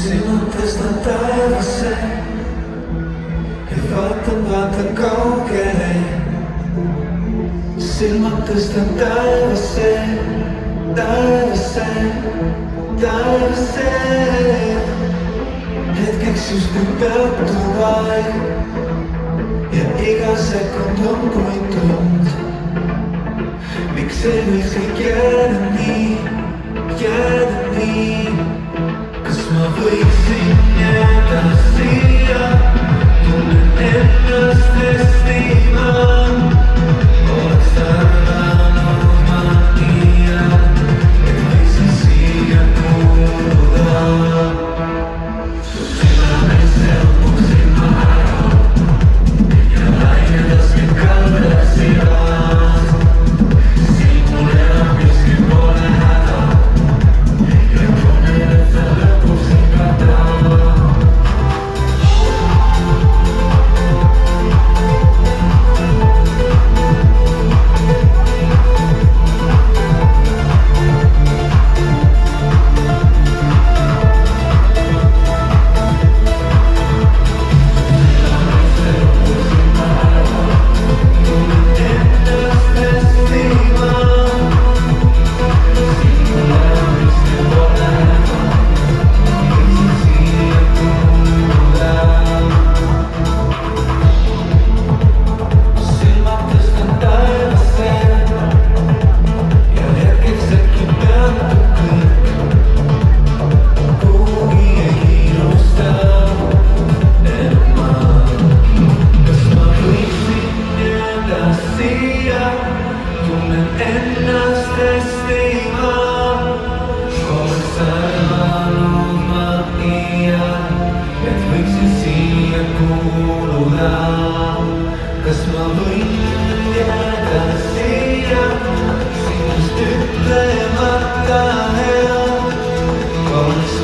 silmad tõstan taevasse ja vaatan kaugele. Silmad tõstan taevasse, taevasse, taevasse. Hetkeks justkui peatub aeg ja iga sekund on kui tund. Miks ei võiks kõik jääda nii? Kas ma võiksin jääda siia? Tunnen ennast hästi ma. Oleks arvanud ma nii, et võiksin siia kuuluda. Su südamesse upuksin ma ära ja laine laskeb kaldesse jaad. Silmul enam justkui pole häda. Tunnen ennast hästi ma. Oleks arvanud ma nii, et võiksin siia kuuluda. Kas ma võin jääda siia sinust ütlemata hea? Oleks